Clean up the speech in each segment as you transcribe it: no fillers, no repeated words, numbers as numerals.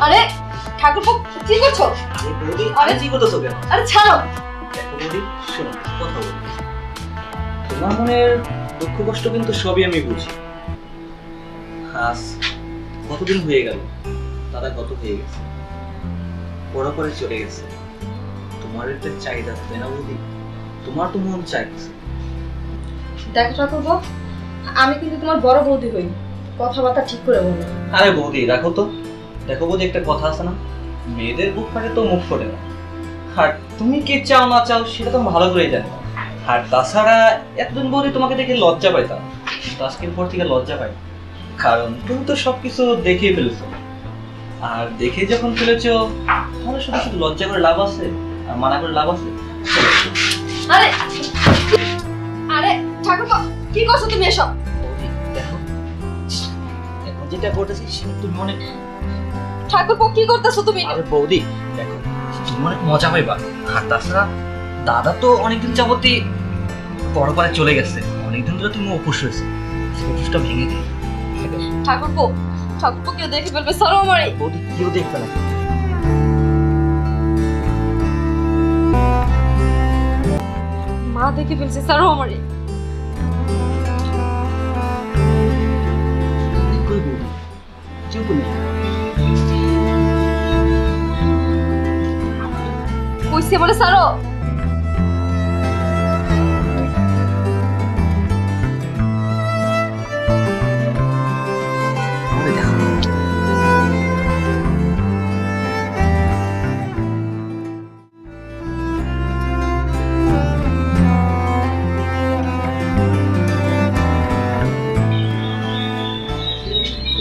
আরে ঠাকুরপো কি করছো? আরে বৌদি, আরে কি করতেছো কেন? আরে ছাড়ো। দেখো বৌদি, শোনো কথা বলি। তোমার মনের দুঃখ কষ্ট কিন্তু সবই আমি বুঝি। আজ কতদিন হয়ে গেল, দাদা কত হয়ে গেছে, পড়া করে চলে গেছে। তোমার একটা চাহিদা তাই না বৌদি? তোমার তো মন চাইছে। দেখো ঠাকুরপো, আমি কিন্তু তোমার বড় বৌদি হই, কথাবার্তা ঠিক করে বলো। আরে বৌদি রাখো তো। দেখো বৌদি, একটা কথা আছে না, মেয়েদের বুক ফাটে তো মুখ ফোটে না। আর তুমি কি চাও না চাও সেটা তো ভালো করেই জানো। আর তাছাড়া এতদিন বৌদি তোমাকে দেখে লজ্জা পাইতাম, কিন্তু আজকের পর থেকে লজ্জা পাই, কারণ তুমি তো সবকিছু দেখেই ফেলেছো। আর দেখে যখন ফেলেছো, তাহলে শুধু শুধু লজ্জা করে লাভ আছে আর মানা করে লাভ আছে? আরে আরে ঠাকুরপো, কি করছো তুমি এসব? বৌদি দেখো, এখন যেটা করতেছি সেটা তুমি মনে। ঠাকুরপো কি করতেছো তুমি? আরে বৌদি দেখো, তুমি অনেক মজা পাইবা। আর তাছাড়া দাদা তো অনেকদিন যাবতই বড় পাড়ে চলে গেছে, অনেকদিন ধরে তুমি উপোস হয়েছে, সেই উপোসটা ভেঙে দিই। ঠাকুরপো, ঠাকুরপো কেউ দেখে ফেলবে, সরো আমারে। বৌদি কেউ দেখবে না। মা দেখে ফেলছে, সরো আমারে। কই বৌদি, কেউ তো নেই। কইছে বলে সরো। বৌদি দেখো,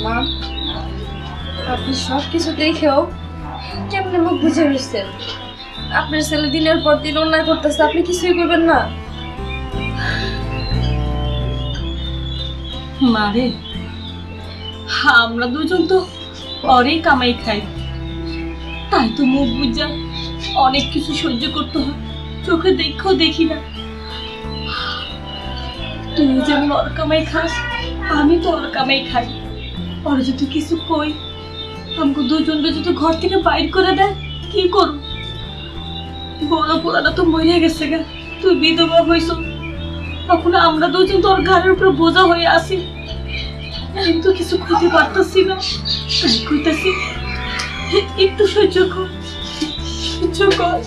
মা, আপনি সব কিছু দেখেও কেমনে মুখ বুঝে নিচ্ছেন? আপনার ছেলে দিনের পর দিন অন্যায় করতেছে, আপনি কিছুই করবেন না? মারে, আমরা দুজন তো পরেই কামাই খাই, তাই তো মুখ বুঝা অনেক কিছু সহ্য করতে হয়, চোখে দেখেও দেখি না। তুই যেমন ওর কামাই খাস, আমি তো ওর কামাই খাই। ওর যদি কিছু কই, আমাকে দুজনকে যদি ঘর থেকে বাইর করে দেয়, কি করব? বড় পোড়াটা তো মরে গেছে গা, তুই বিধবা হইছ, তখন আমরা দুজন তোর ঘরের উপর বোঝা হয়ে আসি, কিন্তু কিছু করতে পারতাছি না। তাই কইতাছি, একটু সহ্য কর, সহ্য কর।